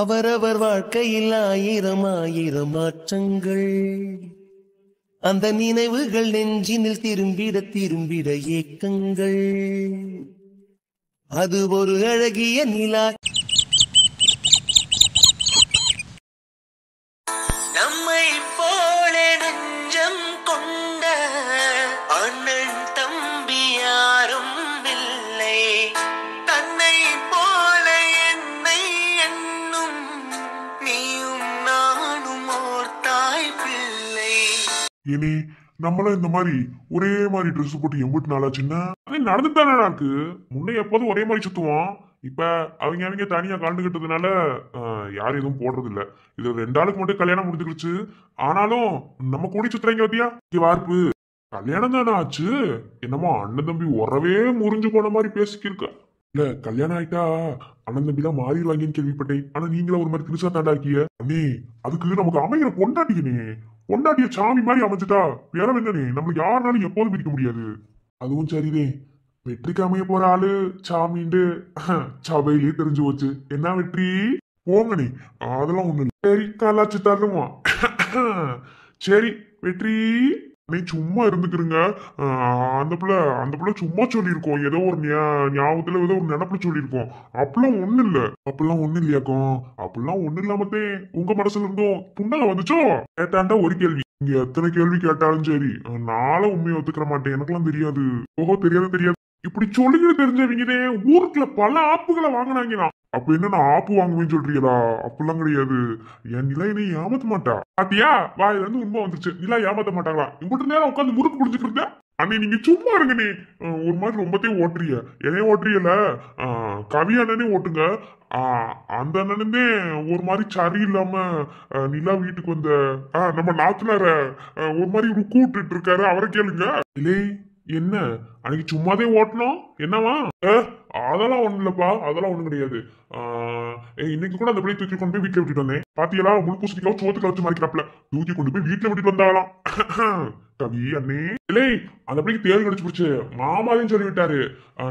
அவரவர் வாழ்க்கையில் ஆயிரம் ஆயிரம் மாற்றங்கள், அந்த நினைவுகள் நெஞ்சினில் திரும்பிட திரும்பிட ஏக்கங்கள். அது ஒரு அழகிய நிலா. நம்மை போல நெஞ்சம் கொண்ட அண்ணன் தம்பி யாரும் இல்லை, தன்னை போல என்னை என்னும் நீயும் நானும் ஓர் தாய் பிள்ளை. இனி நம்மளும் இந்த மாதிரி ஒரே மாதிரி ட்ரெஸ் போட்டு எம்பிட்டு நாளா சின்ன நடந்துட்டு தானே இருக்கு. முன்னே எப்போதும் ஒரே மாதிரி சுத்துவோம். இப்ப அவங்க தனியா கலந்துகிட்டதுனால யாரும் எதுவும் போடுறது இல்ல. இது 2 ஆளுக்கு மட்டும் கல்யாணம் முடிஞ்சுக்கிடுச்சு. ஆனாலும் நம்ம கூடி சுத்துறீங்க பத்தியா வார்ப்பு. கல்யாணம் தானே ஆச்சு, என்னமோ அண்ணன் தம்பி உறவே முறிஞ்சு போன மாதிரி பேசிக்கிருக்க. இல்ல கல்யாணம் ஆயிட்டா அண்ணன் தம்பி எல்லாம் மாறிடுவாங்கன்னு கேள்விப்பட்டேன். ஆனா நீங்களும் ஒரு மாதிரி திருசா தாண்டா இருக்கிய. அண்ணே அதுக்கு நமக்கு அமைகிற பொண்டாட்டிக்கனே, பொண்டாட்டிய சாமி மாதிரி அமைஞ்சுட்டா வேற என்னனே நம்மளுக்கு யாருனாலும் எப்போதும் பிடிக்க முடியாது. அதுவும் சரிதே, வெற்றிக்கு அமைய போற ஆளு சாமின்னு சபையிலேயே தெரிஞ்சு போச்சு. என்ன வெற்றி போங்கனே, அதெல்லாம் ஒண்ணு இல்லை. சரி காலாச்சு தருமா. சரி வெற்றி நீ சும்மா இருந்துக்கிறங்க. அந்த பிள்ளை சும்மா சொல்லியிருக்கோம், ஏதோ ஒரு ஞாபகத்துல ஏதோ ஒரு நினப்புல சொல்லியிருக்கோம். அப்படிலாம் ஒண்ணு இல்ல. அப்படிலாம் ஒண்ணு இல்லையாக்கும். அப்படிலாம் ஒண்ணு இல்லாமத்தே உங்க மனசுல இருந்தும் புண்ணக வந்துச்சோ. கேட்டாண்டா ஒரு கேள்வி, இங்க எத்தனை கேள்வி கேட்டாலும் சரி நானும் உண்மையை ஒத்துக்கிற மாட்டேன். எனக்கெல்லாம் தெரியாது. ஓஹோ தெரியாது. இப்படி சொல்லிக்கிட்டு தெரிஞ்சவங்கதே ஊருக்குள்ள பல ஆப்புகளை வாங்கினாங்கன்னா அப்ப என்ன நான் ஆப்பு வாங்குவேன்னு சொல்றீங்களா? அப்படிலாம் கிடையாது. என் நிலா என்னை ஏமாத்த மாட்டா. பாத்தியா வாயில இருந்து உண்மை வந்துருச்சு. நிலா ஏமாத்த மாட்டாங்களா? இங்கிட்ட நேரம் உட்காந்து முறுக்கு புடிச்சிட்டு இருந்த அண்ணே. நீங்க சும்மா இருங்க. நீ ஒரு மாதிரி ரொம்பத்தையும் ஓட்டுறிய. என்னைய ஓட்டுறியல கவி அண்ணனே ஓட்டுங்க. அந்த அண்ணனுமே ஒரு மாதிரி சரியில்லாம நிலா வீட்டுக்கு வந்த நம்ம நாத்துனார ஒரு மாதிரி ருக்கு விட்டுட்டு இருக்காரு. அவரை கேளுங்க. இல்லை என்ன அன்னைக்கு சும்மாதே ஓட்டணும் என்னவா? அதெல்லாம் ஒண்ணு இல்லப்பா, அதெல்லாம் ஒண்ணும் கிடையாது. இன்னைக்கு கூட அந்த பிள்ளை தூக்கி கொண்டு போய் வீட்டுல விட்டுட்டு வந்தேன். பாத்தியலா முழுப்பூசணிக்காவும் சோத்துக்கு வச்சு மறைக்கிறாப்ல தூக்கி கொண்டு போய் வீட்டுல விட்டுட்டு வந்தாலாம். கவி அண்ணே இல்லை அந்த பிள்ளைக்கு தேள் கடிச்சு போச்சு. மாமாலையும் சொல்லி விட்டாரு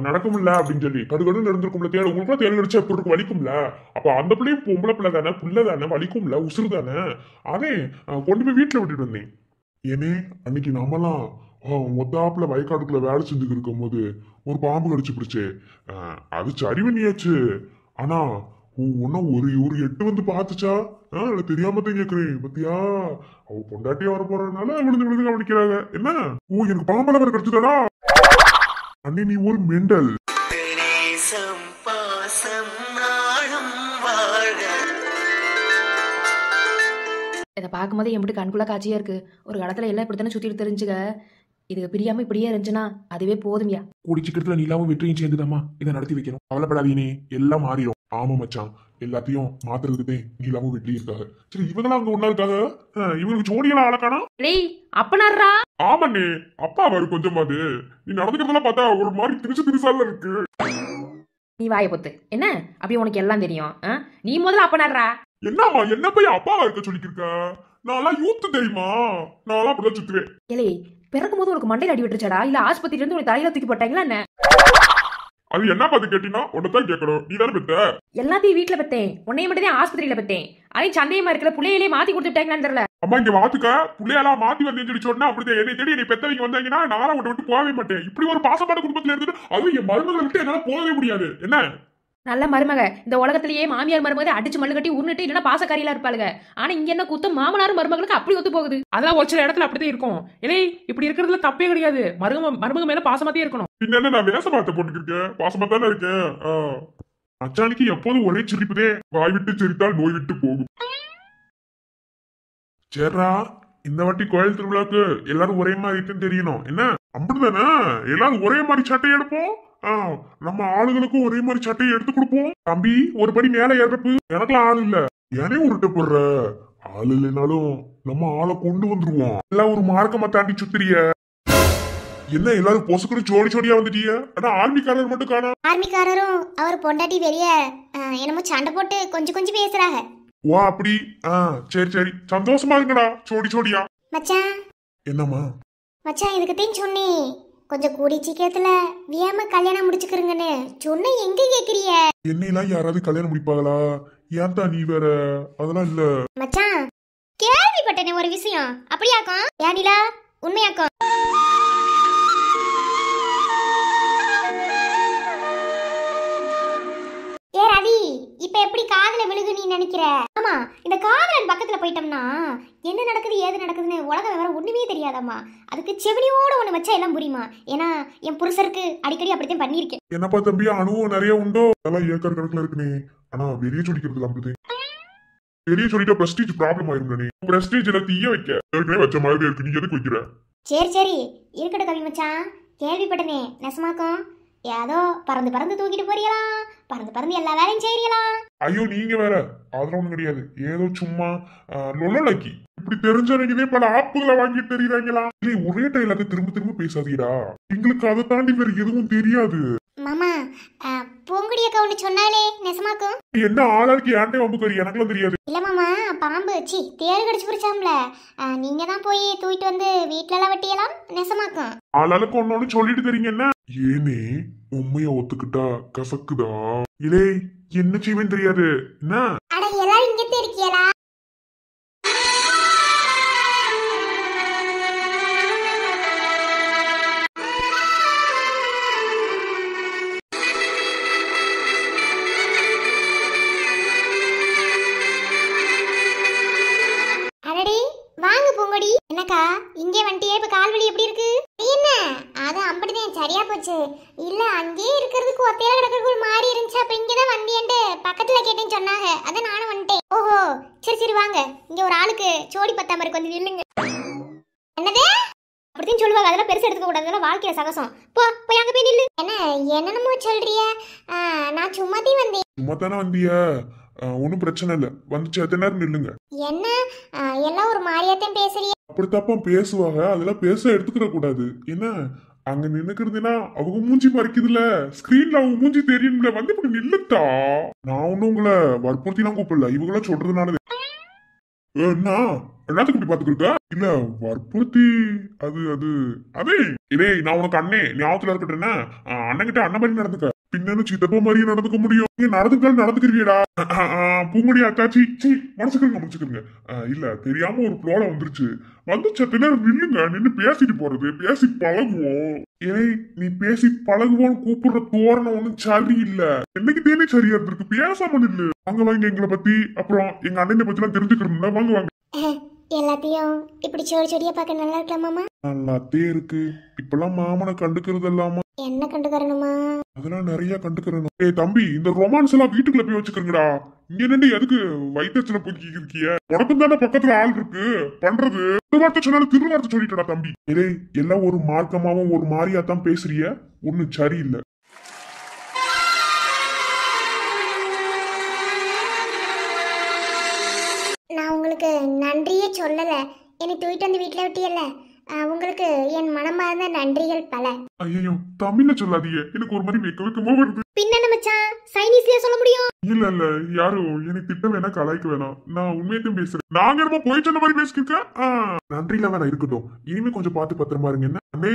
நடக்கும்ல அப்படின்னு சொல்லி. கடுகடுன்னு இருந்திருக்கும்ல தேள். உங்களுக்கு தேள் கடிச்சா எப்படி இருக்கும், வலிக்கும்ல. அப்ப அந்த பிள்ளையும் பொம்பளை பிள்ளை தானே, புள்ள தானே, வலிக்கும்ல, உசுறு தானே. அதே கொண்டு போய் வீட்டுல விட்டுட்டு வந்தேன். ஏனே அன்னைக்கு நம்மலாம் மொத்தாப்புல வயக்காடுக்குள்ள வேலை செஞ்சுட்டு இருக்கும் போது ஒரு பாம்பு கடிச்சு பிடிச்சு அது சரி பண்ணியாச்சு. ஆனா ஒன்னும் ஒரு எட்டு வந்து பாத்துச்சா? தெரியாம தான் கேக்குறேன். பத்தியா அவ பொண்டாட்டியா வர போறதுனால விழுந்து கவனிக்கிறாங்க. என்ன எனக்கு பாம்பள வேற கிடைச்சதா? அண்ணே நீ ஒரு மெண்டல். இதை பார்க்கும்போது எப்படி கண்குள்ள காட்சியா இருக்கு. ஒரு காலத்துல எல்லாம் இப்படித்தானே சுத்திட்டு தெரிஞ்சுக்க. இது பிரியாம இப்படியே இருந்துச்சுன்னா அதுவே போதும்யா. குடிச்சுக்கிறதுல நீலாவும் வெற்றியும் சேர்ந்துதாமா இதை நடத்தி வைக்கணும். கவலைப்படாதீனே எல்லாம் மாறிடும். ஆமா மச்சான், எல்லாத்தையும் மாத்துறதுக்கு நீலாவும் வெற்றி இருக்காங்க. சரி இவங்கெல்லாம் அங்க ஒன்னா இருக்காங்க. இவங்களுக்கு ஜோடியெல்லாம் ஆளக்கானா? அப்பனாரா? ஆமாண்ணே அப்பா அவரு கொஞ்சமாது. நீ நடந்துக்கிறதெல்லாம் பார்த்தா ஒரு மாதிரி திருசால இருக்கு. நீ வாய பொத்து என்ன அப்படி உனக்கு எல்லாம் தெரியும். நீ முதல்ல அப்பனாரா? என்னம்மா என்ன போய் அப்பாவா இருக்க சொல்லிக்கிருக்க? நான்லாம் யூத்து தெரியுமா? நான்லாம் அப்படிதான் சுத்துவேன். ஏலே பிறக்கும் போது உனக்கு மண்டையில் அடி விட்டுருச்சாடா இல்ல ஆஸ்பத்திரியில இருந்து உனக்கு தலையில தூக்கி போட்டாங்களா என்ன? அது என்ன பார்த்து கேட்டீங்கன்னா உன்னதான் கேட்கணும். நீ தானே பெத்த? எல்லாத்தையும் வீட்டுல பெத்தேன், உன்னைய மட்டும் தான் ஆஸ்பத்திரியில பெத்தேன். அதையும் சந்தேகமா இருக்கிற புள்ளையிலே மாத்தி கொடுத்துட்டாங்களான்னு தெரியல. அம்மா இங்க வாத்துக்க புள்ளையெல்லாம் மாத்தி வந்தேன்னு சொல்லி சொன்னா அப்படிதான் என்னை தேடி என்னை பெத்தவங்க வந்தாங்கன்னா நானும் உன்னை விட்டு போகவே மாட்டேன். இப்படி ஒரு பாசமான குடும்பத்துல இருந்துட்டு அதுவும் என் மருமகளை விட்டு என்னால போகவே முடியாது. என்ன நல்ல மருமக இந்த உலகத்திலேயே மாமியார் மருமக அடிச்சு மல்லு கட்டி உருட்டு இல்லைன்னா பாசக்காரியா இருப்பாளுங்க. ஆனா இங்க என்ன குத்தம் மாமனாரும் மருமகளுக்கு அப்படி ஒத்து போகுது. அதெல்லாம் ஒரு சில இடத்துல அப்படிதான் இருக்கும். இல்லை இப்படி இருக்கிறதுல தப்பே கிடையாது. மருமக மேல பாசமாத்தே இருக்கணும். பின்ன நான் வேச பார்த்த போட்டுருக்கேன், பாசமா தானே இருக்கேன். அச்சானிக்கு எப்போதும் ஒரே சிரிப்புதே. வாய் விட்டு சிரித்தால் நோய் விட்டு போகும். சரிடா இந்த வாட்டி கோயில் திருவிழாக்கு எல்லாரும் ஒரே மாதிரி இருக்குன்னு தெரியணும். என்ன அப்படிதானே? எல்லாரும் ஒரே மாதிரி சட்டை எடுப்போம். நம்ம ஆளுகளுக்கும் ஒரே மாதிரி சட்டையை எடுத்து கொடுப்போம். தம்பி ஒரு படி மேல ஏறப்பு. எனக்குலாம் ஆள் இல்ல. ஏனே உருட்ட போடுற? ஆள் இல்லைனாலும் நம்ம ஆளை கொண்டு வந்துருவோம். எல்லாம் ஒரு மார்க்கமா தாண்டி சுத்திரிய என்ன எல்லாரும் பொசுக்குன்னு ஜோடியா வந்துட்டீங்க. ஆனா ஆர்மிக்காரர் மட்டும் காணோம். ஆர்மிக்காரரும் அவர் பொண்டாட்டி வெளிய என்னமோ சண்டை போட்டு கொஞ்சம் பேசுறாங்க. ஓ அப்படி? சரி சந்தோஷமா இருங்கடா ஜோடியா. மச்சான் என்னம்மா? மச்சான் இதுக்குத்தான் சொன்னேன் கொஞ்சம் கூடி சீக்கிரத்துல வியாம கல்யாணம் முடிச்சுக்கிறங்கன்னு சொன்ன. எங்க கேக்குறிய? என்னையெல்லாம் யாராவது கல்யாணம் முடிப்பாங்களா? ஏன்டா நீ வேற அதெல்லாம் இல்ல. மச்சான் கேள்விப்பட்டேனே ஒரு விஷயம். அப்படியாக்கும் யானிலா உண்மையாக்கும்? ஏ ரவி, இப்ப எப்படி காதல விழுகு நீ நினைக்கிற? ஆமா, இந்த காதலன் பக்கத்துல போயிட்டோம்னா என்ன நடக்குது ஏது நடக்குதுன்னு உலக விவரம் ஒண்ணுமே தெரியாதாம்மா. அதுக்கு செவிலியோட ஒண்ணு வச்சா எல்லாம் புரியுமா? ஏன்னா என் புருஷருக்கு அடிக்கடி அப்படித்தான் பண்ணிருக்கேன். என்னப்பா தம்பி, அனுபவம் நிறைய உண்டோ? அதெல்லாம் ஏக்கர் கணக்குல இருக்குனே. ஆனா வெளியே சொல்லிக்கிறது அப்படிதான். வெளியே சொல்லிட்டா பிரஸ்டீஜ் ப்ராப்ளம் ஆயிருந்தே. பிரஸ்டீஜ்ல தீய வைக்க ஏற்கனவே வச்ச மாதிரி இருக்கு, நீ எதுக்கு வைக்கிற? சரி சரி இருக்கட்டும் கவி மச்சான், கேள்விப்பட்டனே நெசமாக்கும் ஏதோ பறந்து பறந்து தூக்கிட்டு போறீங்களாம், பறந்து பறந்து எல்லா வேலையும் செய்யலாம். ஐயோ நீங்க வேற, அதெல்லாம் ஒண்ணும் கிடையாது. ஏதோ சும்மா லொல்லக்கி இப்படி தெரிஞ்சவங்க பல ஆப்புகளை வாங்கிட்டு தெரியுறாங்களா? இல்லை ஒரே டைலாக திரும்ப திரும்ப பேசாதீடா, எங்களுக்கு அதை தாண்டி வேற எதுவும் தெரியாது. மாமா பூங்குடி அக்கா ஒண்ணு சொன்னாலே நெசமாக்கும்? என்ன ஆளாருக்கு ஏன்டே வம்புக்கறி, எனக்குலாம் தெரியாது. இல்ல மாமா, பாம்பு தேள் கடிச்சு பிடிச்சாம்ல, நீங்க தான் போய் தூக்கிட்டு வந்து வீட்டுல எல்லாம் வெட்டியலாம் நெசமாக்கும். ஆளாளுக்கு ஒன்னொன்னு சொல்லிட்டு தெரியுங்க. என்ன ஏனே உண்மைய ஒத்துக்கிட்டா கசக்குதா? இலே என்ன செய்வேன்னு தெரியாது. என்ன அட எல்லாரும் இங்கத்தே இருக்கியலா? என்னக்கா இங்கே வந்துட்டியே, இப்ப கால்வலி எப்படி இருக்கு? என்ன அது அப்படிதான் சரியா போச்சு. இல்ல அங்கேயே இருக்கிறதுக்கு ஒத்தையில கிடக்கிறதுக்கு ஒரு மாதிரி இருந்துச்சு. அப்ப இங்கதான் வந்தியன்ட்டு பக்கத்துல கேட்டேன்னு சொன்னாங்க, அதான் நானும் வந்துட்டேன். ஓஹோ சரி சரி வாங்க, இங்க ஒரு ஆளுக்கு சோடி பத்தாம இருக்கு, வந்து நில்லுங்க. என்னது அப்படித்தான் சொல்லுவாங்க, அதெல்லாம் பெருசு எடுத்துக்க கூடாது, அதெல்லாம் வாழ்க்கையில சகசம். போய் அங்க போய் நில்லு. என்ன என்னென்னமோ சொல்றிய? நான் சும்மாதான் வந்தேன். சும்மா தானே வந்தியா? ஒன்னும் பிரச்சனை இல்ல, வந்துச்சு எத்தனை நேரம் நில்லுங்க. என்ன எல்லாம் ஒரு மாதிரியாத்தான் பேசுறிய? அப்படித்தாப்பா பேசுவாங்க, அதெல்லாம் பேச எடுத்துக்கிற கூடாது. என்ன அங்க நின்னுக்கிறதுனா அவங்க மூஞ்சி மறைக்குதுல, ஸ்கிரீன்ல அவங்க மூஞ்சி தெரியும்ல, வந்து இப்படி நில்லுட்டா. நான் ஒண்ணும் உங்களை வற்புறுத்தி எல்லாம் கூப்பிடல, இவங்களா சொல்றதுனால. என்ன என்னத்துக்கு இப்படி பாத்துக்கிருக்க? இல்ல வற்புறுத்தி அது அது அதே இதே நான் உனக்கு அண்ணே ஞாபகத்துல இருக்கட்டேன்னா, அண்ணன் கிட்ட அண்ணன் மாதிரி நடந்துக்க, பின்னு சித்தப்பா மாதிரியே நடந்துக்க முடியும். நீ நடந்துக்காலும் நடந்துக்கிறீடா. பூங்குடி அத்தாச்சி சி மனசுக்குங்க. இல்ல தெரியாம ஒரு ப்ரோல வந்துருச்சு, வந்து சத்த நேரம் நில்லுங்க, நின்னு பேசிட்டு போறது, பேசி பழகுவோம். ஏய் நீ பேசி பழகுவோன்னு கூப்பிடுற தோரணம் ஒண்ணும் சரி இல்ல, என்னைக்கு தேனே சரியா இருந்திருக்கு, பேசாம நில்லு. வாங்க வாங்க எங்களை பத்தி அப்புறம் எங்க அண்ணனை பத்தி எல்லாம் தெரிஞ்சுக்கிறோம்ல, வாங்க வாங்க. எல்லாத்தையும் இப்படி சோடி சோடியா பார்க்க நல்லா இருக்கலாமா? நல்லாத்தே இருக்கு. இப்பெல்லாம் மாமனை கண்டுக்கிறது இல்லாம என்ன கண்டுக்கறணுமா? அதெல்லாம் நிறைய கண்டுக்கிறணும். ஏய் தம்பி, இந்த ரொமான்ஸ் எல்லாம் வீட்டுக்குள்ள போய் வச்சுக்கிறீங்கடா. இங்க நின்று எதுக்கு வயிற்றுல போய் இருக்கிய? உனக்கும் தானே பக்கத்துல ஆள் இருக்கு பண்றது. திருவார்த்தை சொன்னாலும் திருவார்த்தை சொல்லிட்டா தம்பி. ஏய் எல்லாம் ஒரு மார்க்கமாவும் ஒரு மாதிரியாத்தான் பேசுறிய, ஒன்னும் சரியில்லை. நான் உங்களுக்கு நன்றியே சொல்லல, என்னை தூக்கிட்டு வந்து வீட்டுல விட்டியல்ல, உங்களுக்கு என் மனமார்ந்த நன்றிகள் பல. ஐயோ தமிழ்ல சொல்லாதீங்க, எனக்கு ஒரு மாதிரி வெக்கமா வருது. பின்ன மச்சான் சைனீஸ்லயே சொல்ல முடியும்? இல்ல இல்ல யாரும் எனக்கு திட்ட வேணாம், கலாய்க்க வேணாம், நான் உண்மையத்தையும் பேசுறேன். நாங்க என்னமோ போய் சொன்ன மாதிரி பேசிக்கிருக்கேன். நன்றில வேணா இருக்கட்டும், இனிமே கொஞ்சம் பார்த்து பத்திரமா இருங்க. என்ன அண்ணே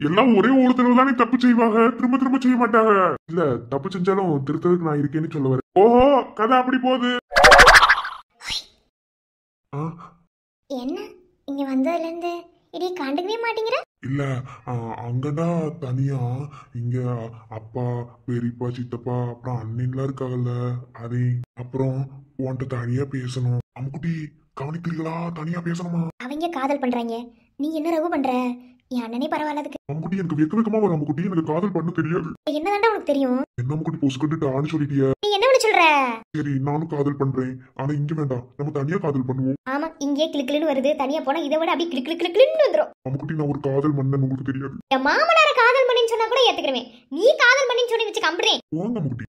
எல்லாம் ஒரே ஒருத்தர் தானே தப்பு செய்வாங்க, திரும்ப திரும்ப செய்ய மாட்டாங்க. இல்ல தப்பு செஞ்சாலும் திருத்ததுக்கு நான் இருக்கேன்னு சொல்ல வரேன். ஓஹோ கதை அப்படி போகுது. என்ன இங்க வந்ததுல இருந்து இடி கண்டுக்கவே மாட்டேங்கிற? இல்ல அங்கடா தனியா, இங்க அப்பா பெரியப்பா சித்தப்பா அப்புறம் அண்ணன்லாம் இருக்காங்கல்ல, அதே அப்புறம் உன்கிட்ட தனியா பேசணும். அம்முக்குட்டி கவனிக்கிறீங்களா, தனியா பேசணுமா? அவங்க காதல் பண்றாங்க, நீ என்ன ரகு பண்ற? என் அண்ணனே பரவாயில்லதுக்கு. அம்முக்குட்டி எனக்கு வெக்க வெக்கமா வரும். அம்முக்குட்டி எனக்கு காதல் பண்ண தெரியாது. என்னதாண்டா உனக்கு தெரியும்? என்ன அம்முக்குட்டி பொசுக்கிட்டு சொல்லிட்டிய? நீ என்ன பண்ண சொல்ற? சரி நானும் காதல் பண்றேன், ஆனா இங்க வேண்டாம், நம்ம தனியா காதல் பண்ணுவோம். ஆமா இங்கே கிளுக்கிளுன்னு வருது, தனியா போனா இதை விட அப்படியே கிளுக்கிளுன்னு வந்துரும். அம்முக்குட்டி நான் ஒரு காதல் பண்ணேன்னு உங்களுக்கு தெரியாது. என் மாமனார காதல் பண்ணின்னு சொன்னா கூட ஏத்துக்கிறேன், நீ காதல் பண்ணின்னு சொல்லி வச்சு கம்புறேன். வாங்க அம்முக்குட்டி.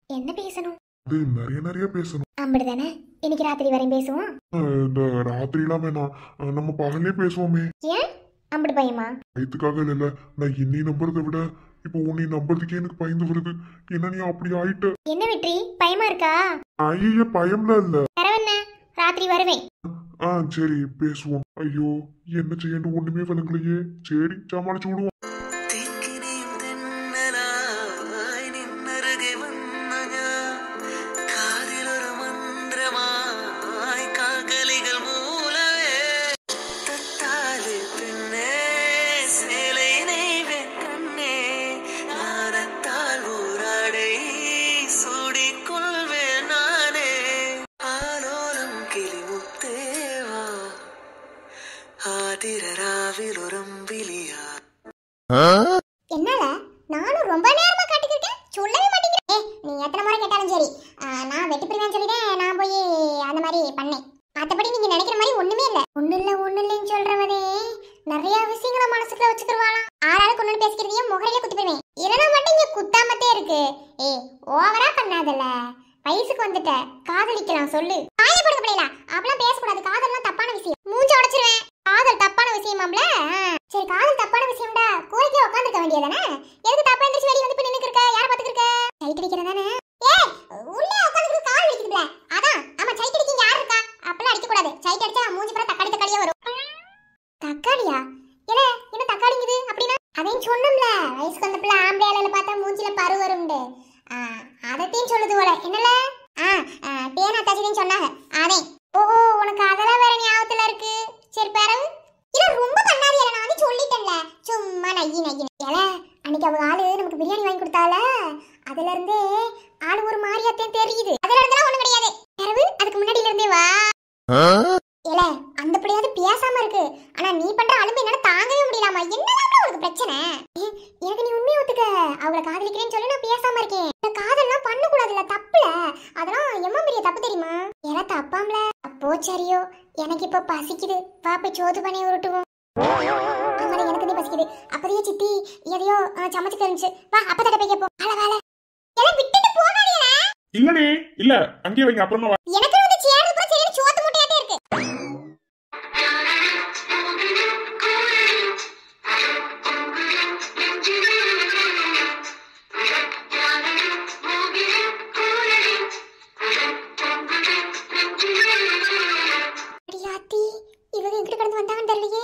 என்ன பேசணும்? அது நிறைய பேசணும். அப்படிதானே, இன்னைக்கு ராத்திரி வரையும் பேசுவோம். இந்த ராத்திரி எல்லாம் வேணாம், நம்ம பகலே பேசுவோமே. ஏன் அம்படு பயமா? பயத்துக்காக இல்ல, நான் என்னை நம்புறதை விட இப்போ உன்னை நம்புறதுக்கே எனக்கு பயந்து வருது. என்ன நீ அப்படி ஆயிட்ட? என்ன வெற்றி பயமா இருக்கா? ஐய பயம்ல இல்ல. பரவாயில்ல ராத்திரி வருவேன். சரி பேசுவோம். ஐயோ என்ன செய்யணும் ஒண்ணுமே விளங்கலையே. சரி சமாளிச்சு விடுவோம். நின்னருகே வந்த காதிலொரு மண் ஏ ஓவரா பண்ணாதல்ல, வயசுக்கு வந்துட்ட, காதலிக்கலாம் சொல்லு. வாயை போடுங்க பிள்ளைகளா, அப்பலாம் பேசக்கூடாது. காதல்லாம் தப்பான விஷயம், மூஞ்ச உடைச்சிருவேன். காதல் தப்பான விஷயமாம்ல. சரி காதல் தப்பான விஷயம்டா, கோரிக்கை உட்காந்துக்க வேண்டியதானே? எதுக்கு தப்பா எந்திரிச்சு வெளிய வந்து இப்ப நின்னுக்கு இருக்க? யாரை பாத்துக்கு இருக்க? சைட் அடிக்கிறதானே? ஏய் உள்ளே உட்காந்துக்கு கால் வலிக்குதுல, அதான். ஆமா சைட் அடிக்க யார் இருக்கா? அப்பலாம் அடிக்க கூடாது. சைட் அடிச்சா மூஞ்சி பூரா தக்காளி தக்காளியா வரும். தக்காளியா? ஏல என்ன தக்காளிங்குது அப்படினா? அதையும் சொன்னோம்ல, வயசுக்கு வந்த பிள்ளை ஆம்பளையால பார்த்தா மூஞ்சில பரு வரும்னு. அதத்தையும் சொல்லுது போல. என்னல பேனா தச்சின்னு சொன்னாங்க. அதே ஓ உனக்கு அதெல்லாம் வேற ஞாபகத்துல இருக்கு. சரி பேரவு இல்ல ரொம்ப பண்ணாதீல, நான் வந்து சொல்லிட்டேன்ல. சும்மா நையி நையி. ஏல அன்னைக்கு அவங்க ஆளு நமக்கு பிரியாணி வாங்கி கொடுத்தால, அதுல இருந்தே ஆளு ஒரு மாதிரியாத்தையும் தெரியுது. அதுல இருந்தெல்லாம் ஒண்ணும் கிடையாது பேரவு, அதுக்கு முன்னாடில இருந்தே வா. ஏல அந்த பிள்ளையாவது பேசாம இருக்கு, ஆனா நீ பண்ற அலும்பு என்னால தாங்கவே முடியலாமா? என்னதான் உனக்கு பிரச்சனை? எனக்கு நீ உண்மையை ஒத்துக்க, அவளை காதலிக்கிறேன்னு சொல்லி நான் பேசாம இருக்கேன். இந்த காதல்லாம் பண்ண கூடாதுல, தப்புல. அதெல்லாம் எம்மா பெரிய தப்பு தெரியுமா? ஏல தப்பாம்ல. அப்போ சரியோ, எனக்கு இப்ப பசிக்குது, வா போய் சோத்து பண்ணி உருட்டுவோம். ஆமால எனக்கு பசிக்குது. அப்பதையே சித்தி எதையோ சமைச்சு தெரிஞ்சு, வா அப்பத்தட்ட போய் கேப்போம். வேலை வேலை எல்லாம் விட்டுட்டு போகாதீல. இல்லனே இல்ல, அங்கேயே வைங்க, அப்புறமா எனக்கு வந்து சேரது கூட சரியான சோத்து மூட்டையாட்டே இருக்கு. இவங்க எங்கிட்ட கடந்து வந்தாங்கன்னு தெரியலையே.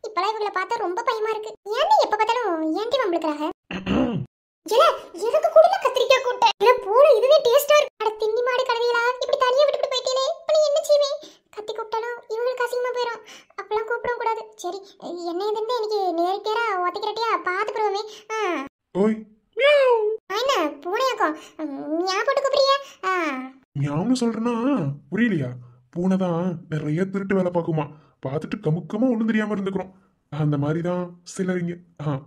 இப்பெல்லாம் இவங்களை பார்த்தா ரொம்ப பயமா இருக்கு. ஏன்டி எப்ப பார்த்தாலும் ஏன்டி வம்பளுக்குறாங்க? எனக்கு கூட கத்திரிக்காய் கூட்ட இல்ல போல, இதுவே டேஸ்டா இருக்கு. அட திண்ணி மாடு கழுவியலா, இப்படி தனியா விட்டுட்டு போயிட்டே. இப்ப நீ என்ன செய்வே? கத்தி கூப்பிட்டாலும் இவங்களுக்கு அசிங்கமா போயிடும். அப்பெல்லாம் கூப்பிடவும் கூடாது. சரி என்ன இதுன்னு எனக்கு நேரடியா ஒத்திக்கிறட்டியா பாத்து போடுவோமே. ஓய் என்ன பூனையாக்கும் ஞா போட்டு கூப்பிடுறியா? ஞாபகம் சொல்றேன்னா புரியலையா? பூனை தான் நிறைய திருட்டு வேலை பார்க்குமா, பார்த்துட்டு கமுக்கமா ஒண்ணும் தெரியாம இருந்துக்கிறோம். அந்த மாதிரிதான் சிலரிங்க.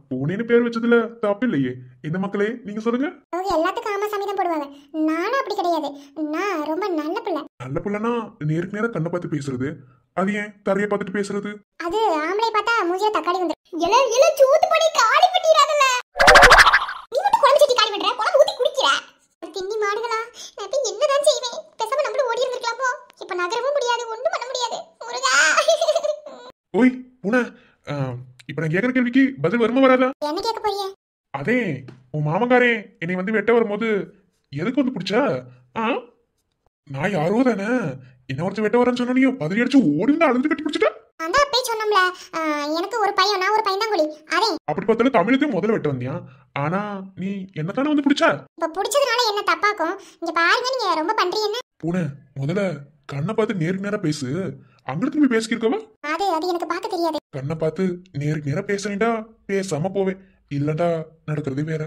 பூனைன்னு பேர் வச்சதுல தப்பு இல்லையே. என்ன மக்களே நீங்க சொல்லுங்க. அவங்க எல்லாத்துக்கும் ஆமா சாமி தான் போடுவாங்க. நானும் அப்படி கிடையாது, நான் ரொம்ப நல்ல பிள்ளை. நல்ல பிள்ளைனா நேருக்கு நேரம் கண்ணை பார்த்து பேசுறது, அது ஏன் தரைய பார்த்துட்டு பேசுறது? அது ஆம்பளை பார்த்தா மூஞ்சில தக்காளி வந்துரும். எல எல சூத்து பண்ணி காலி பண்ணிராதல. நீ மட்டும் குழம்பு சட்டி காலி பண்ற, குழம்பு ஊத்தி குடிக்கிற. திண்ணி மாடுகளா, நான் இப்ப என்னதான் செய்வேன்? பேசாம நம்மள ஓடி இருந்திருக்கலாம் போ. இப்ப நகரவும் முடியாது, ஒண்ணும் பண்ண முடியாது. முருகா. ஓய் பூனை, இப்ப நான் கேக்குற கேள்விக்கு பதில் வருமா வராதா? என்ன கேட்க போறிய? அதே உன் மாமங்காரே என்னை வந்து வெட்ட வரும்போது எதுக்கு வந்து பிடிச்சா? நான் யாரோ தானே, என்ன ஒருத்தர் வெட்ட வரேன்னு சொன்னோம், பதறி அடிச்சு ஓடி வந்து அழுந்து கட்டி பிடிச்சிட்டா. அந்த அப்பே சொன்னோம்ல, எனக்கு ஒரு பையன், நான் ஒரு பையன் தான் குடி. அதே அப்படி பார்த்தாலும் தமிழுக்கு முதல்ல வெட்ட வந்தியா, ஆனா நீ என்ன தானே வந்து பிடிச்சா? இப்ப பிடிச்சதுனால என்ன தப்பாக்கும்? இங்க பாருங்க, நீங்க ரொம்ப பண்றீங்க. என்ன பூனை முதல்ல கண்ணை பார்த்து நேருக்கு நேரா பேசு. அங்கிட்டு போய் பேசிக்கிருக்கவா? அது எனக்கு பார்க்க தெரியாது. கண்ணை பார்த்து நேருக்கு நேரா பேசுறேன்டா, பேசாம போவேன். இல்லடா நடக்கிறது வேற.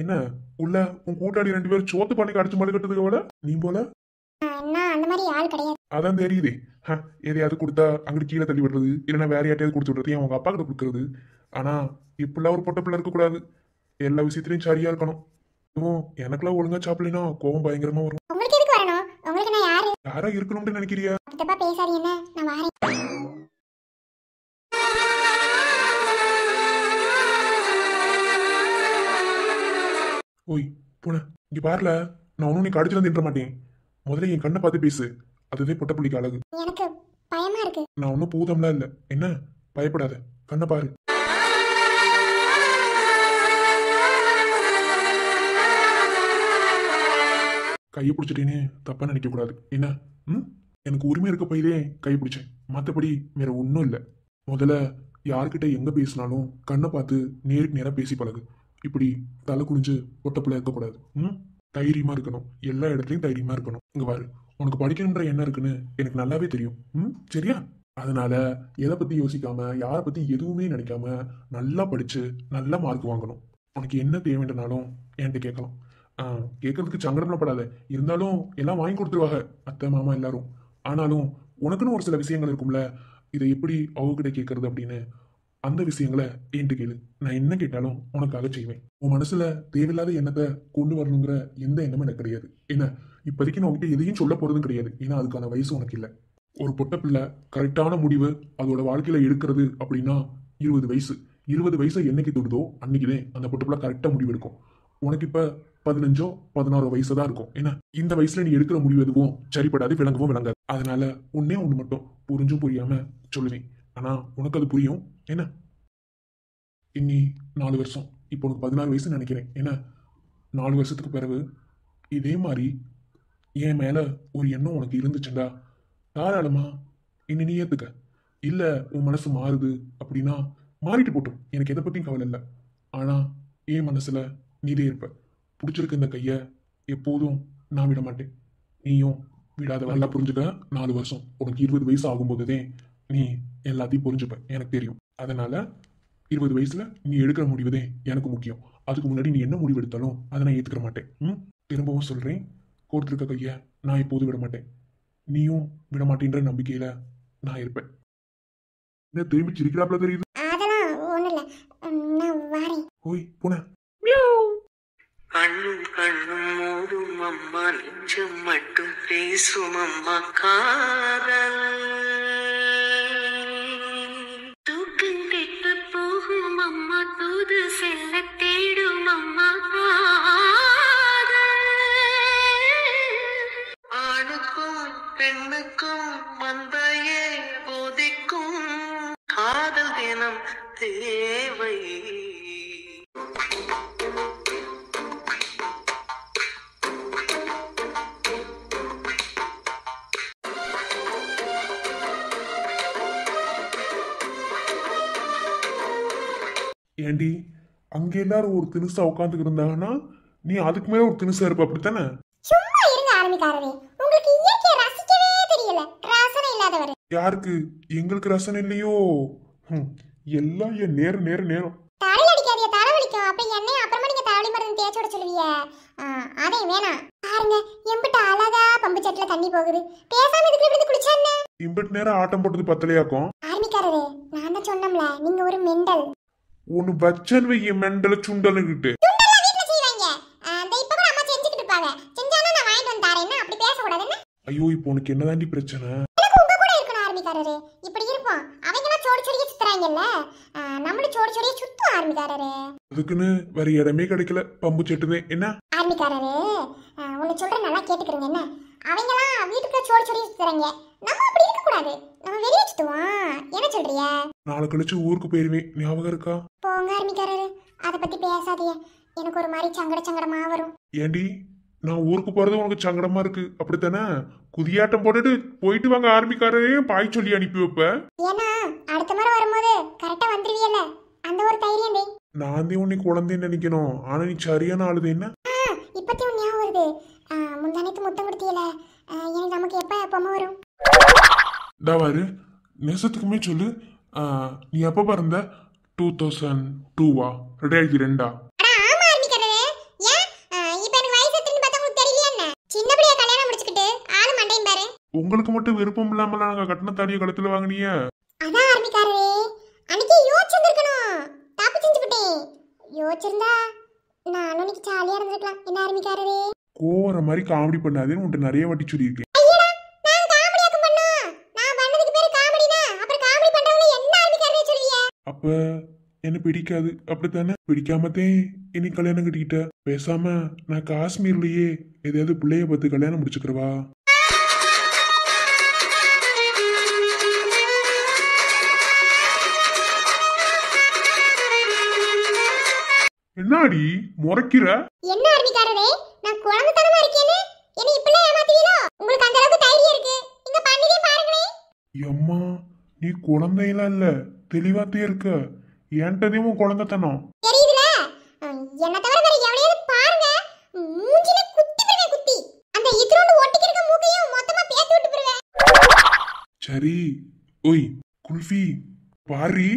என்ன உள்ள உன் கூட்டாளி 2 பேரும் சோத்து பண்ணி அடிச்சு மழை கட்டுறதுக்கு விட நீ போல? அந்த மாதிரி ஆள் கிடையாது. அதான் தெரியுதே. எதையாவது கொடுத்தா அங்கிட்டு கீழே தள்ளி விடுறது, இல்லைன்னா வேற யார்ட்டையாவது கொடுத்து விடுறது, அவங்க அப்பா கிட்ட கொடுக்கறது. ஆனா இப்பெல்லாம் ஒரு பொட்ட பிள்ளை இருக்க கூடாது, எல்லா விஷயத்திலயும் சரியா இருக்கணும். எனக்குலாம் ஒழுங்கா சாப்பிடலாம் கோவம் பயங்கரமா வரும். உங்களுக்கு எதுக்கு வரணும்? உங்களுக்கு நான் யாரு? யாரா இருக்கணும்னு நினைக்கிறியா? தப்பா பேசாதீங்க, நான் வரேன். ஓய் பூனை, இங்க பாருல, நான் ஒன்னும் நீ கடிச்சு தின்ற மாட்டேன். முதல்ல என் கண்ணை பார்த்து பேசு, அதுவே பொட்ட புள்ளிக்கு அழகு. எனக்கு பயமா இருக்கு. நான் ஒன்னும் பூதம்லாம் இல்ல, என்ன பயப்படாத, கண்ணை பாரு. கையை பிடிச்சிட்டேன்னு தப்பா நினைக்க கூடாது என்ன? எனக்கு உரிமை இருக்க போயிலே கை பிடிச்சேன், மற்றபடி வேற ஒன்றும் இல்லை. முதல்ல யார்கிட்ட எங்க பேசினாலும் கண்ணை பார்த்து நேருக்கு நேரா பேசி பழகு. இப்படி தலை குனிஞ்சு ஒட்டப்பிள்ள இருக்கக்கூடாது. தைரியமா இருக்கணும், எல்லா இடத்துலயும் தைரியமா இருக்கணும். இங்க பாரு, உனக்கு படிக்கணுன்ற என்ன இருக்குன்னு எனக்கு நல்லாவே தெரியும். சரியா? அதனால எதை பத்தி யோசிக்காம, யாரை பத்தி எதுவுமே நினைக்காம நல்லா படிச்சு நல்ல மார்க் வாங்கணும். உனக்கு என்ன தேவைன்றனாலும் என்கிட்ட கேட்கலாம். கேட்கறதுக்கு சங்கடப்படாத, இருந்தாலும் எல்லாம் வாங்கி கொடுத்துருவாங்க அத்தை மாமா எல்லாரும். ஆனாலும் உனக்குன்னு ஒரு சில விஷயங்கள் இருக்கும்ல, இதை எப்படி அவங்ககிட்ட கேட்கறது அப்படின்னு, அந்த விஷயங்களை என்கிட்ட கேளு. நான் என்ன கேட்டாலும் உனக்காக செய்வேன். உன் மனசுல தேவையில்லாத எண்ணத்தை கொண்டு வரணுங்கிற எந்த எண்ணமும் எனக்கு கிடையாது. என்ன இப்போதைக்கு நான் உங்ககிட்ட எதையும் சொல்ல போறதும் கிடையாது. ஏன்னா அதுக்கான வயசு உனக்கு இல்லை. ஒரு பொட்ட பிள்ளை கரெக்டான முடிவு அதோட வாழ்க்கையில எடுக்கிறது அப்படின்னா 20 வயசு. 20 வயசை என்னைக்கு தொடுதோ அன்னைக்குதான் அந்த பொட்ட பிள்ளை கரெக்டா முடிவு எடுக்கும். உனக்கு இப்ப 15 16 வயசு தான் இருக்கும். ஏன்னா இந்த வயசுல நீ எடுக்கிற முடிவு எதுவும் சரிப்படாது, விளங்கவும் விளங்காது. அதனால ஒன்னே ஒண்ணு மட்டும் புரிஞ்சும் புரியாம சொல்லுவேன். ஆனா உனக்கு அது புரியும். என்ன இன்னி 4 வருஷம், இப்போ உனக்கு 16 வயசுன்னு நினைக்கிறேன். ஏன்னா 4 வருஷத்துக்கு பிறகு இதே மாதிரி என் மேல ஒரு எண்ணம் உனக்கு இருந்துச்சுண்டா தாராளமா இன்னி நீ ஏத்துக்க. இல்ல உன் மனசு மாறுது அப்படின்னா மாறிட்டு போட்டும், எனக்கு எதை பத்தியும் கவலை இல்லை. ஆனா என் மனசுல நீதே இருப்ப. பிடிச்சிருக்க இந்த கைய எப்போதும் நான் விட மாட்டேன், நீயும் விடாத. நல்லா புரிஞ்சுக்க. 4 வருஷம் உனக்கு 20 வயசு ஆகும்போதுதே நீ எல்லாத்தையும் புரிஞ்சுப்ப, எனக்கு தெரியும். அதனால 20 வயசுல நீ எடுக்கிற முடிவுதே எனக்கு முக்கியம். அதுக்கு முன்னாடி நீ என்ன முடிவு எடுத்தாலும் அதை நான் ஏத்துக்கிற மாட்டேன். திரும்பவும் சொல்றேன், கொடுத்துருக்க கைய நான் எப்போதும் விட மாட்டேன், நீயும் விட மாட்டேன்ற நம்பிக்கையில நான் இருப்பேன். என்ன திரும்பி சிரிக்கிறாப்ல தெரியுது? அதெல்லாம் ஒண்ணு இல்ல, நான் வாரேன். ஓய் பூனை. கண்ணும் கண்ணும் மோதும் அம்மா, நெஞ்சம் மட்டும் பேசும் அம்மா காதல். தூக்கம் கெட்டு போகும் அம்மா, தூது செல்ல தேடும் அம்மா காதல். ஆணுக்கும் பெண்ணுக்கும் மந்தையே போதிக்கும் காதல் தினம் தேவை. ஏண்டி அங்க எல்லாரும் ஒரு தினுசா உட்காந்துக்கிட்டு இருந்தாங்கன்னா நீ அதுக்கு மேல ஒரு தினுசா இருப்ப, அப்படித்தானே? சும்மா இருங்க ஆரம்பிக்காரரே, உங்களுக்கு இயற்கையை ரசிக்கவே தெரியல, ரசனை இல்லாதவர். யாருக்கு? எங்களுக்கு ரசனை இல்லையோ? எல்லாம் என் நேரம் நேரம் நேரம். தலையில அடிக்காதீங்க, தலை வலிக்கும். அப்ப எண்ணெய் அப்புறமா நீங்க தலைவலி மருந்து தேய்ச்சி விட சொல்லுவீங்க. அதே வேணாம். பாருங்க எம்பிட்ட அழகா பம்பு செட்டுல தண்ணி போகுது, பேசாம இதுக்குள்ள விழுந்து குளிச்சா என்ன? இம்பட்டு நேரம் ஆட்டம் போட்டது பத்தலையாக்கும். ஆரம்பிக்காரரே, நான் தான் சொன்னோம்ல, நீங்க ஒரு மெண்டல். ஒன்னு வச்சன் வைய மெண்டல சுண்டலுக்கிட்டு. சுண்டெல்லாம் வீட்ல செய்வாங்க. அந்த இப்ப கூட அம்மா செஞ்சுக்கிட்டு இருப்பாங்க. செஞ்சாலும் நான் வாங்கிட்டு வந்து தரேன்னா அப்படி பேசக்கூடாது என்ன? ஐயோ இப்போ உனக்கு என்னதாண்டி பிரச்சனை? எனக்கு உங்க கூட இருக்கணும் ஆரம்பிக்காரரே. இப்படி இருப்போம். அவங்கலாம் சோடி சோடியே சுத்துறாங்கல்ல, நம்மளும் சோடி சோடியே சுத்தும் ஆரம்பிக்காரரே. அதுக்குன்னு வேற இடமே கிடைக்கல, பம்பு செட்டுதே. என்ன ஆரம்பிக்காரரே, உன்னை சொல்றேன் நல்லா கேட்டுக்கிறீங்க. என்ன அவங்கலாம் வீட்டுக்கு சோடி சோடியே சுத்துறாங்க, நம்ம அப்படி இருக்க கூடாது, நம்ம வெளியே சுத்துவோம். என்ன சொல்றிய? நாளை கழிச்சு ஊருக்கு போயிருவேன், ஞாபகம் இருக்கா? போங்க ஆரம்பிக்காரரே, அதை பத்தி பேசாதீங்க. எனக்கு ஒரு மாதிரி சங்கடமா வரும். ஏண்டி நான் ஊருக்கு போறது உனக்கு சங்கடமா இருக்கு அப்படித்தானே? குதியாட்டம் போட்டுட்டு போயிட்டு வாங்க ஆரம்பிக்காரையும் பாய் சொல்லி அனுப்பி வைப்ப. ஏன்னா அடுத்த முறை வரும்போது கரெக்டா வந்துருவியல்ல, அந்த ஒரு தைரியம் டேய். நான் தான் உன்னை குழந்தைன்னு நினைக்கணும், ஆனா நீ சரியான ஆளுது. என்ன இப்பத்தையும் ஞாபகம் வருது, முந்தானத்து முத்தம் கொடுத்தியல, எனக்கு நமக்கு எப்ப எப்பமா வரும்? தாவாரு நெசத்துக்குமே சொல்லு. நீ எப்ப பிறந்த? 2002வா? 2002? அட ஆமா ஆரம்பிக்கறதே. ஏன் இப்போ எனக்கு வயசு எத்தனை பார்த்தா உங்களுக்கு தெரியலையா என்ன? சின்ன பிள்ளைய கல்யாணம் முடிச்சிட்டு ஆளு மண்டையும் பாரு. உங்களுக்கு மட்டும் விருப்பம் இல்லாம நாங்க கட்டண தாடிய கழுத்துல வாங்கினிய. அதான் ஆரம்பிக்காரே, அன்னைக்கு யோசிச்சிருக்கணும், தப்பு செஞ்சுட்டேன். யோசிச்சிருந்தா நானும் இன்னைக்கு ஜாலியா இருந்திருக்கலாம். என்ன ஆரம்பிக்காரே? கோவற மாதிரி காமெடி பண்ணாதேன்னு உன்கிட்ட நிறைய வாட்டி சொல்லியிருக்கேன். ஐயடா, நான் காமெடியாக்க பண்ணோம். நான் பண்ணதுக்கு பேரு காமெடினா அப்புறம் காமெடி பண்றவங்க என்ன ஆரம்பிக்காரே சொல்லுவிய? அப்ப என்ன பிடிக்காது அப்படித்தானே? பிடிக்காமத்தே இனி கல்யாணம் கட்டிக்கிட்ட. பேசாம நான் காஷ்மீர்லயே ஏதாவது பிள்ளைய பார்த்து கல்யாணம் முடிச்சுக்கிறவா? என்னாடி முறைக்கிற? என்ன ஆரம்பிக்காரே, நான் குழந்தைத்தனமா இருக்கேன்னு என்ன இப்படி ஏமாத்தீங்களோ? உங்களுக்கு அந்த அளவுக்கு தைரியம் இருக்கு, நீங்க பண்ணிதே பாருங்களே. அம்மா நீ குழந்தையெல்லாம் இல்ல, தெளிவாத்தே இருக்க. ஏன்ட்டதையும் உன் குழந்தைத்தனம் தெரியுதுல? என்ன தவிர வேற எவனையாவது பாருங்க, மூஞ்சில குத்தி போடுவேன், குத்தி. அந்த இத்ரோண்டு ஒட்டிக்கிற மூக்கையும் மொத்தமா பேத்து விட்டு போடுவேன். சரி. ஓய் குல்ஃபி பாரி.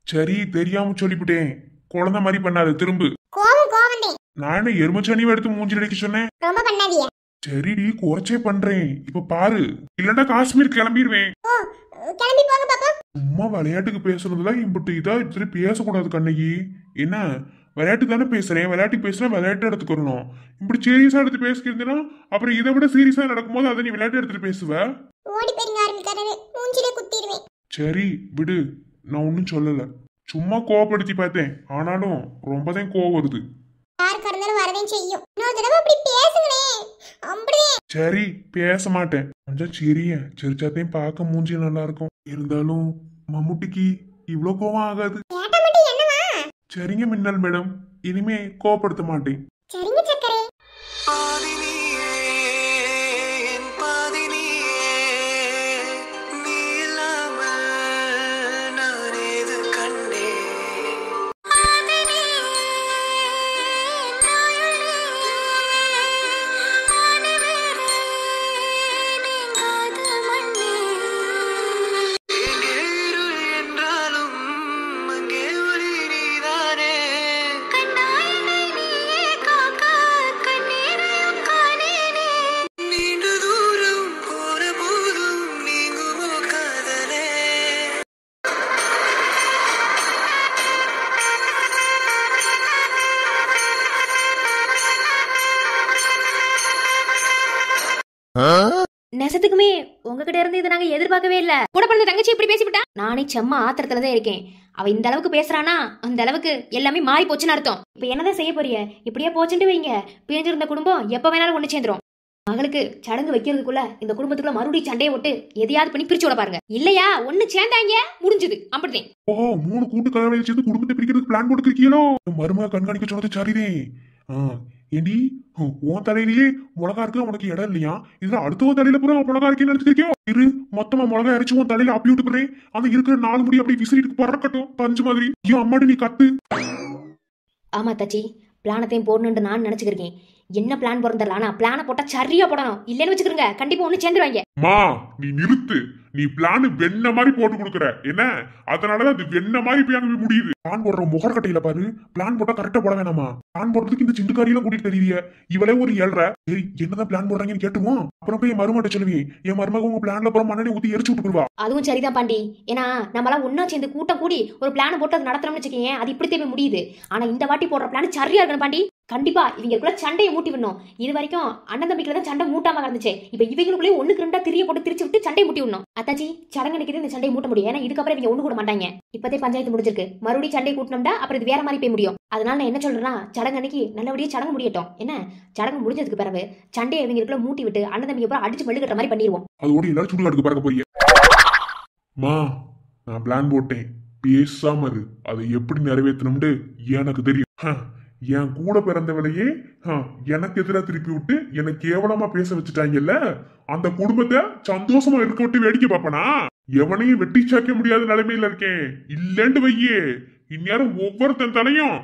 சரி தெரியாம சொல்லிவிட்டேன், குழந்தை மாதிரி பண்ணாது திரும்பு. கோவம் தான். நான் என்ன எருமச்சனியும் எடுத்து மூஞ்சில் அடிக்க சொன்னேன்? ரொம்ப பண்ணாதீங்க. சரிடி குறைச்சே பண்றேன், இப்ப பாரு. இல்லன்னா காஷ்மீர் கிளம்பிடுவேன். ஓ, கிளம்பி போங்க பாப்பா. சும்மா விளையாட்டுக்கு பேசுறதுல இம்பட்டு இதா இப்படி பேசக்கூடாது கண்ணகி. என்ன விளையாட்டு தானே பேசுறேன், விளையாட்டு பேசுனா விளையாட்டு எடுத்துக்கணும். இப்படி சீரியஸா எடுத்து பேசிக்கிறதுனா அப்புறம் இதை விட சீரியஸா நடக்கும்போது அதை நீ விளையாட்டு எடுத்துட்டு பேசுவ. ஓடி போயிருங்க ஆரம்பிக்காரரு, மூஞ்சிலே குத்திடுவேன். சரி விடு, நான் ஒன்னும் சொல்லல, சும்மா கோவப்படுத்தி பார்த்தேன். ஆனாலும் ரொம்பதான் கோவம் வருது. யாருக்கு இருந்தாலும் வரதான் செய்யும். இன்னொரு தடவை அப்படி பேசுங்களே, அப்படியே. சரி பேச மாட்டேன். கொஞ்சம் சிரிய சிரிச்சாத்தையும் பார்க்க மூஞ்சி நல்லா இருக்கும். இருந்தாலும் மம்முட்டிக்கு இவ்வளோ கோவம் ஆகாது. கேட்டா மட்டும் என்னவா? சரிங்க மின்னல் மேடம், இனிமே கோவப்படுத்த மாட்டேன். சரிங்க சக்கரை. பாதினியே, என் பாதினியே, நீ இல்லாமல் நான் ஏது கண்டேன். பாதினியே, நாயுள்ளே, ஆனவேரே, நீங்காத மண்ணே. எங்கே இருள் என்றாலும் அங்கே ஒளி நீதானே. கண்ணாயினை நீயே காக்க கண்ணீரையும் காணேனே. நீண்ட தூரம் போன போதும் நீங்குமோ காதலே. நெசத்துக்குமே உங்ககிட்ட இருந்து இதை நாங்க எதிர்பார்க்கவே இல்ல. கூட பிறந்த தங்கச்சி இப்படி பேசிவிட்டா. நானே செம்ம ஆத்திரத்துலதான் இருக்கேன். அவ இந்த அளவுக்கு பேசுறானா அந்த அளவுக்கு எல்லாமே மாறி போச்சுன்னு அர்த்தம். இப்ப என்னதான் செய்ய போறிய? இப்படியே போச்சுட்டு வைங்க, பிரிஞ்சிருந்த குடும்பம் எப்ப வேணாலும் ஒண்ணு சேர்ந்துரும். மகளுக்கு சடங்கு வைக்கிறதுக்குள்ள இந்த குடும்பத்துக்குள்ள மறுபடியும் சண்டையை விட்டு எதையாவது பண்ணி பிரிச்சு விட பாருங்க. இல்லையா ஒண்ணு சேர்ந்தாங்க முடிஞ்சது. அப்படிதான். ஓ, 3 கூட்டு கலவையை சேர்த்து குடும்பத்தை பிரிக்கிறதுக்கு பிளான் போட்டுருக்கீங்களோ? மருமக கண்காணிக்க சொன்னது சரிதே. ஏண்டி உன் தலையிலேயே மிளகா இருக்கு, உனக்கு இடம் இல்லையா? இதுல அடுத்த தலையில பூரா மிளகா இருக்குன்னு நினைச்சிருக்கியோ? இரு, மொத்தமா மிளகா அரைச்சு உன் தலையில அப்பி விட்டுக்கிறேன். அந்த இருக்கிற 4 முடி அப்படி விசிறிட்டு பறக்கட்டும் பஞ்சு மாதிரி. ஐயோ அம்மாடி நீ கத்து. ஆமா தச்சி, பிளானத்தையும் போடணும்னு நான் நினைச்சுக்கிறேன். என்ன பிளான் பிறந்தரல, ஆனா பிளான போட்டா சரியா போடணும். இல்லன்னு வச்சுக்கிறங்க கண்டிப்பா ஒண்ணு சேர்ந்துருவாங்க. மா நீ நிறுத்து. நீ பிளான் வெண்ண மாதிரி போட்டு கொடுக்குற என்ன? அதனாலதான் அது வெண்ண மாதிரி போய் அங்க முடியுது. பிளான் போடுற முகர்கட்டையில பாரு, பிளான் போட்டா கரெக்டா போட வேணாமா? பிளான் போடுறதுக்கு இந்த சிண்டுக்காரியெல்லாம் கூட்டிட்டு தெரியல. இவளே ஒரு 7:30. சரி என்னதான் பிளான் போடுறாங்கன்னு கேட்டுவோம். அப்புறம் போய் என் மருமகிட்ட சொல்லுவேன். என் மருமக உங்க பிளான்ல அப்புறம் மண்ணெண்ணெய் ஊத்தி எரிச்சு விட்டுருவா. அதுவும் சரிதான் பாண்டி. ஏன்னா நம்மளாம் ஒன்னா சேர்ந்து கூட்டம் கூடி ஒரு பிளான் போட்டு அது நடத்தணும்னு வச்சுக்கீங்க, அது இப்படி தேவை முடியுது. ஆனா இந்த வாட்டி போடுற பிளான் சரியா இருக்கணும் பாண்டி. கண்டிப்பா இவங்களுக்குள்ள சண்டையை மூட்டி விடணும். இது வரைக்கும் அண்ணன் தம்பிக்குள்ள தான் சண்டை மூட்டாம இருந்துச்சு. இப்ப இவங்களுக்குள்ளே 1க்கு 2 திரிய போட்டு திரிச்சு விட்டு சண்டையை மூட்டி விடணும். அத்தாச்சி சடங்கு நினைக்கிறது இந்த சண்டையை மூட்ட முடியும். ஏன்னா இதுக்கப்புறம் இவங்க ஒண்ணு கூட மாட்டாங்க. இப்பதே பஞ்சாயத்து முடிஞ்சிருக்கு. மறுபடியும் சண்டை கூட்டணும்டா அப்புறம் இது வேற மாதிரி போய் முடியும். அதனால நான் என்ன சொல்றேன்னா, சடங்கு அன்னைக்கு நல்லபடியா சடங்கு முடியட்டும். என்ன சடங்கு முடிஞ்சதுக்கு பிறகு சண்டையை இவங்களுக்குள்ள மூட்டி விட்டு அண்ணன் தம்பிக்கு அப்புறம் அடிச்சு மெழுகட்ட மாதிரி பண்ணிடுவோம். அதோட எல்லாரும் சுடுகாட்டுக்கு பறக்க போறீங்க. மா நான் பிளான் போட்டேன், பேசாம இரு. அதை எப்படி நிறைவேற்றணும்னு எனக்கு தெரியும். என் கூட பிறந்தவளையே எனக்கு எதிராக திருப்பி விட்டு எனக்கு கேவலமா பேச வச்சுட்டாங்கல்ல, அந்த குடும்பத்தை சந்தோஷமா இருக்க விட்டு வேடிக்கை பார்ப்பனா? எவனையும் வெட்டி சாக்க முடியாத நிலைமையில இருக்கேன். இல்லன்னு வையே, இந்நேரம் ஒவ்வொருத்தன் தலையும்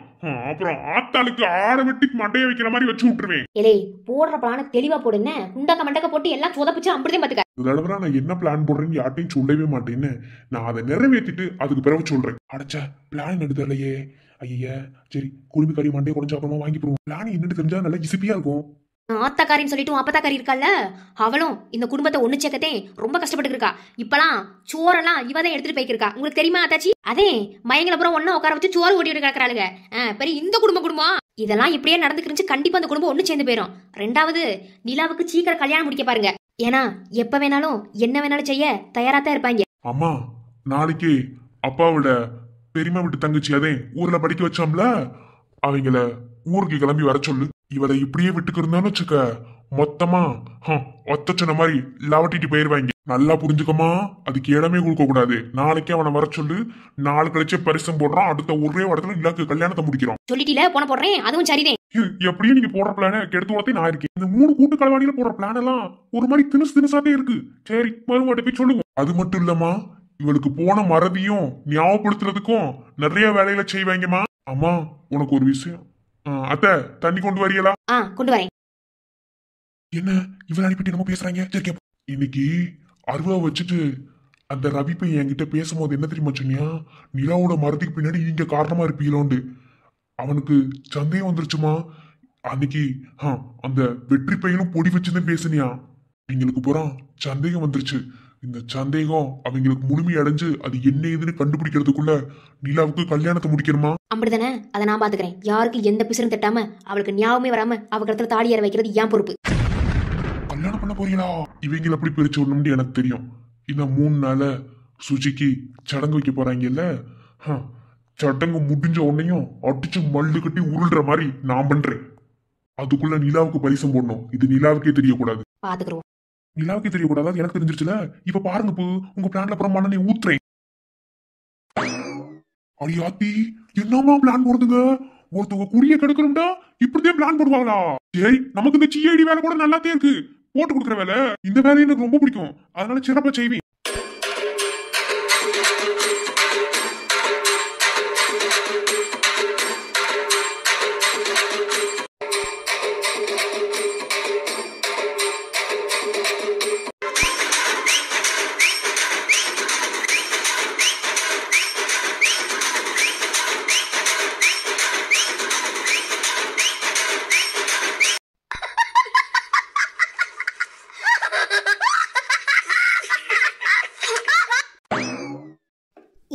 அப்புறம் ஆத்தாளுக்கு ஆட வெட்டி மண்டைய வைக்கிற மாதிரி வச்சு விட்டுருவேன். ஏலே போடுற பிளான தெளிவா போடுன்னு குண்டக்க மண்டக்க போட்டு எல்லாம் சொதப்பிச்சு அப்படிதான் பாத்துக்க. தடவை நான் என்ன பிளான் போடுறேன்னு யார்ட்டையும் சொல்லவே மாட்டேன்னு. நான் அதை நிறைவேற்றிட்டு அதுக்கு பிறகு சொல்றேன். அடைச்சா பிளான் எடுத்தலையே. ஐயா சரி, குழுமி கறி மண்டையை குறைஞ்ச அப்புறமா வாங்கி போடுவோம். பிளான் என்னன்னு தெரிஞ்சா நல்லா இசிப்பியா இருக்கும். ஆத்தாக்காரின்னு சொல்லிட்டு அப்பத்தாக்காரி இருக்கால, அவளும் இந்த குடும்பத்தை ஒண்ணு சேர்க்கத்தே ரொம்ப கஷ்டப்பட்டு இருக்கா. இப்பெல்லாம் சோறெல்லாம் இவதான் எடுத்துட்டு போய்க்கிருக்கா. உங்களுக்கு தெரியுமா அத்தாச்சி? அதே மயங்கலப்புறம் ஒன்னா உட்கார வச்சு சோறு ஓட்டிட்டு கிடக்குறாளுங்க. பெரிய இந்த குடும்பம் இதெல்லாம் இப்படியே நடந்துக்கிருந்துச்சு. கண்டிப்பா அந்த குடும்பம் ஒண்ணு சேர்ந்து போயிடும். 2வது நிலாவுக்கு சீக்கிரம் கல்யாணம் முடிக்க பாருங்க. ஏன்னா எப்ப வேணாலும் என்ன வேணாலும் செய்ய தயாரா தான் இருப்பாங்க. அம்மா நாளைக்கு அப்பாவோட பெரியமா விட்டு தங்கச்சி அதே ஊர்ல படிக்க வச்சோம்ல, அவங்கள ஊருக்கு கிளம்பி வர சொல்லு. இவரை இப்படியே விட்டுக்கிருந்தான்னு வச்சுக்க, மொத்தமா ஒத்தச்சன மாதிரி லவட்டிட்டு போயிருவாங்க. நல்லா புரிஞ்சுக்கமா, அதுக்கு இடமே கொடுக்க கூடாது. நாளைக்கே அவனை வர சொல்லு. 4 கழிச்சு பரிசம் போடுறான். அடுத்த ஒரே இடத்துல இல்லாக்கு கல்யாணத்தை முடிக்கிறோம். சொல்லிட்டீல போன போடுறேன். அதுவும் சரிதான். எப்படியும் நீங்க போடுற பிளான கெடுத்து வரத்தே நான் இருக்கேன். இந்த 3 கூட்டு கலவாணியில போடுற பிளான் எல்லாம் ஒரு மாதிரி திணுசாட்டே இருக்கு. சரி மறுமாட்ட போய் சொல்லுங்க. அது மட்டும் இல்லம்மா, இவளுக்கு போன மறதியும் ஞாபகப்படுத்துறதுக்கும் நிறைய வேலையில செய்வாங்கம்மா. அம்மா உனக்கு ஒரு விஷயம். அத்தை தண்ணி கொண்டு வரீங்களா? கொண்டு வரேன். என்ன இவளை அனுப்பிட்டு நம்ம பேசுறாங்க? சரி, இன்னைக்கு அருவா வச்சுட்டு அந்த ரவி பையன் என்கிட்ட பேசும்போது என்ன தெரியுமா சொன்னியா? நிலாவோட மரத்துக்கு பின்னாடி நீங்க காரணமா இருப்பீங்களோண்டு. அவனுக்கு சந்தேகம் வந்துருச்சுமா. அன்னைக்கு அந்த வெற்றி பையனும் பொடி வச்சுதான் பேசுனியா. அவங்களுக்கு போறான் சந்தேகம் வந்துருச்சு. இந்த சந்தேகம் அவங்களுக்கு முழுமை அடைஞ்சு அது என்ன ஏதுன்னு கண்டுபிடிக்கிறதுக்குள்ள நிலாவுக்கு கல்யாணத்தை முடிக்கணுமா. அப்படிதானே? அதை நான் பாத்துக்கிறேன். யாருக்கு எந்த பிசுறும் தட்டாம அவளுக்கு ஞாபகமே வராம அவ கழுத்துல தாலி ஏற வைக்கிறது ஏன் பொறுப்பு. கல்யாணம் பண்ண போறீங்களா? இவங்களை எப்படி பிரிச்சு விடணும்னு எனக்கு தெரியும். இந்த 3 நாள சுஜிக்கு சடங்கு வைக்க போறாங்கல்ல, சடங்கு முடிஞ்ச உடனேயும் அடிச்சு மல்லு கட்டி உருள்ற மாதிரி நான் பண்றேன். அதுக்குள்ள நிலாவுக்கு பரிசம் போடணும். இது நிலாவுக்கே தெரியக்கூடாது. பாத்துக்கிறோம். நிலாவுக்கே தெரியக்கூடாது, அது எனக்கு தெரிஞ்சிருச்சுல. இப்ப பாருங்க பூ, உங்க பிளான்ல அப்புறம் மண்ணை ஊத்துறேன். அடியாத்தி, என்னமா பிளான் போடுதுங்க? ஒருத்தவங்க குறிய கெடுக்கணும்டா இப்படிதான் பிளான் போடுவாங்களா? சரி, நமக்கு இந்த சிஐடி வேலை கூட நல்லாத்தே இருக்கு. போட்டு கொடுக்குற வேலை, இந்த வேலையை எனக்கு ரொம்ப பிடிக்கும். அதனால சிறப்பா செய்வேன்.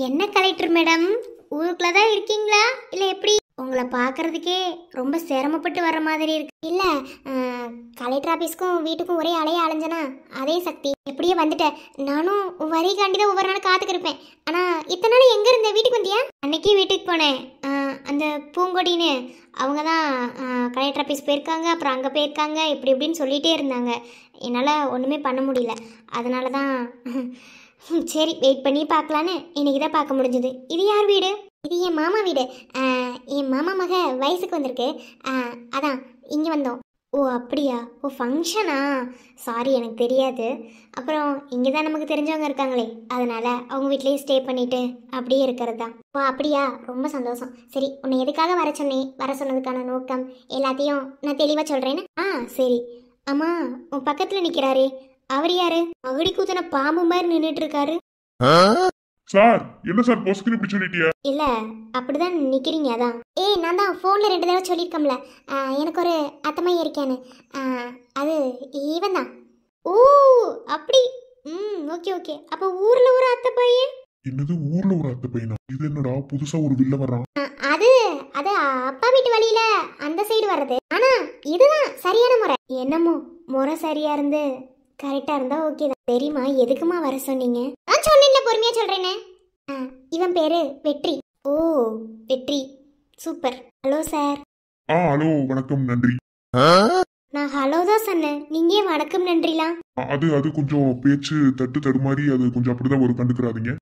என்ன கலெக்டர் மேடம், ஊருக்குள்ள தான் இருக்கீங்களா இல்லை எப்படி? உங்களை பார்க்கறதுக்கே ரொம்ப சிரமப்பட்டு வர மாதிரி இருக்கு. இல்லை, கலெக்டர் ஆஃபீஸ்க்கும் வீட்டுக்கும் ஒரே அலைய அலைஞ்சனா அதே சக்தி. எப்படியே வந்துட்டேன். நானும் வரிகாண்டி தான் ஒவ்வொரு நாளும் காத்துக்கிருப்பேன். ஆனால் இத்தனை நாள் எங்கே இருந்த? வீட்டுக்கு வந்தியா? அன்னைக்கு வீட்டுக்கு போனேன். அந்த பூங்கொடின்னு அவங்க தான் கலெக்டர் ஆஃபீஸ் போயிருக்காங்க, அப்புறம் அங்கே போயிருக்காங்க, இப்படி இப்படின்னு சொல்லிகிட்டே இருந்தாங்க. என்னால் ஒன்றுமே பண்ண முடியல. அதனால தான் சரி வெயிட் பண்ணி பார்க்கலான்னு இன்னைக்கு தான் பார்க்க முடிஞ்சது. இது யார் வீடு? இது என் மாமா வீடு. என் மாமா மக வயசுக்கு வந்திருக்கு. அதான் இங்கே வந்தோம். ஓ அப்படியா? ஓ ஃபங்க்ஷனா? சாரி, எனக்கு தெரியாது. அப்புறம் இங்கே தான் நமக்கு தெரிஞ்சவங்க இருக்காங்களே, அதனால் அவங்க வீட்லேயே ஸ்டே பண்ணிவிட்டு அப்படியே இருக்கிறது தான். ஓ அப்படியா? ரொம்ப சந்தோஷம். சரி, உன்னை எதுக்காக வர சொன்னேன், வர சொன்னதுக்கான நோக்கம் எல்லாத்தையும் நான் தெளிவாக சொல்கிறேன்னு. சரி. ஆமாம், உன் பக்கத்தில் நிற்கிறாரே அவர் யாரு? அகடி கூத்தன பாம்பு மாதிரி நின்றுட்டு இருக்காரு. சார், என்ன சார் பொசுக்குன்னு இப்படி சொல்லிட்டியா? இல்ல, அப்படிதான் நிக்கிறீங்க. அதான் நான் தான் போன்ல 2 தடவை சொல்லியிருக்கோம்ல, எனக்கு ஒரு அத்தம்மா இருக்கேன்னு. அது ஈவன் தான். ஓ அப்படி. Okay okay. அப்ப ஊர்ல ஒரு அத்தை பையன். என்னது ஊர்ல ஒரு அத்தை பையனா? இது என்னடா புதுசா ஒரு வில்ல வர்றான்? அது அது அப்பா வீட்டு வழியில அந்த சைடு வர்றது. ஆனா இதுதான் சரியான முறை. என்னமோ முறை சரியா இருந்து கரெக்டா இருந்தா ஓகே தான். தெரியுமா எதுக்குமா வர சொன்னீங்க? நான் சொன்னேன்ல, பொறுமையா சொல்றேனே. இவன் பேரு வெற்றி. ஓ வெற்றி, சூப்பர். Hello sir. ஹலோ, வணக்கம், நன்றி. நான் ஹலோ தான் சொன்னேன், நீங்க ஏன் வணக்கம் நன்றிலாம்? அது கொஞ்சம் பேச்சு தடுமாறி, அது கொஞ்சம் அப்படிதான் ஒரு கண்டுக்கிறாதீங்க.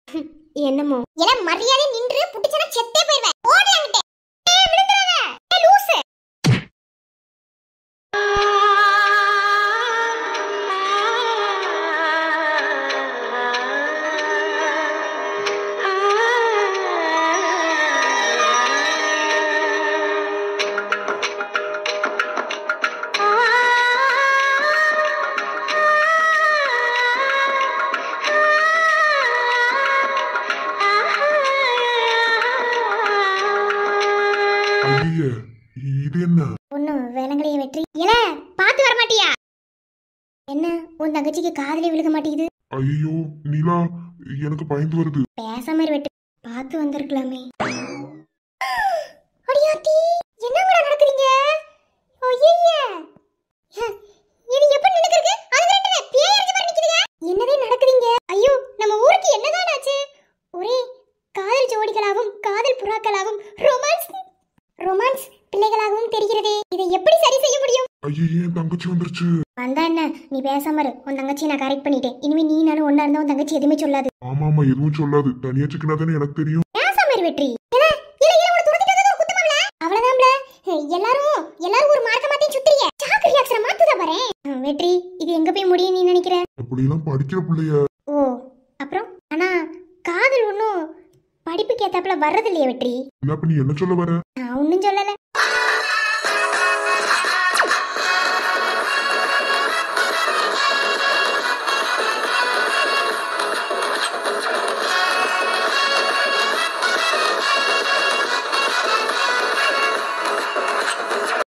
என்னமோ எல்லாம் மரியாதை நின்று புடிச்சனா செத்தே போய்டுவேன். ஓடி அங்கிட்டே. விழுந்துறாத லூசு. இது என்ன? ஒன்னும் வேலங்களைய வெற்றி. ஏல பாத்து வர மாட்டியா? என்ன உன் தங்கச்சிக்கு காதுல விழுக மாட்டேங்குது? ஐயோ நிலா, எனக்கு பயந்து வருது. பேசாம வெற்றி, பாத்து வந்திருக்கலாமே. அடியாத்தி, என்னங்கடா நடக்குறீங்க? ஓய்யே, இது எப்படி நடக்குது? அது ரெண்டு பேய் அடிச்சு வர நிக்குதுங்க. என்னதே நடக்குதுங்க? ஐயோ, நம்ம ஊருக்கு என்னதான் ஆச்சு? ஒரே காதல் ஜோடிகளாகவும் காதல் புறாக்களாகவும் ரொமான்ஸ் பிள்ளைகளாகவும் தெரிகிறதே. இதை எப்படி சரி செய்ய முடியும்? ஐயே, என் தங்கச்சி வந்துருச்சு. வந்தா என்ன, நீ பேசாம இரு. உன் தங்கச்சியை நான் கரெக்ட் பண்ணிட்டேன். இனிமே நீ நானும் ஒன்னா இருந்தா உன் தங்கச்சி எதுவுமே சொல்லாது. ஆமா, எதுவும் சொல்லாது. தனியா சிக்கனா தானே எனக்கு தெரியும். பேசாம இரு வெற்றி. அவ்வளவுதான்ல. எல்லாரும் ஒரு மார்க்க மாத்தி சுத்துறீங்க. சாக்கு ரியாக்ஷன் மாத்துதா பாரு. வெற்றி, இது எங்க போய் முடியும் நீ நினைக்கிற? அப்படி எல்லாம் படிக்கிற பிள்ளைய. ஓ அப்புறம் ஆனா காதல் ஒன்னும் படிப்புக்கு ஏத்தாப்புல வர்றது இல்லையா வெற்றி? இல்ல, அப்ப நீ என்ன சொல்ல வர? நான் ஒன்னும் சொல்லல.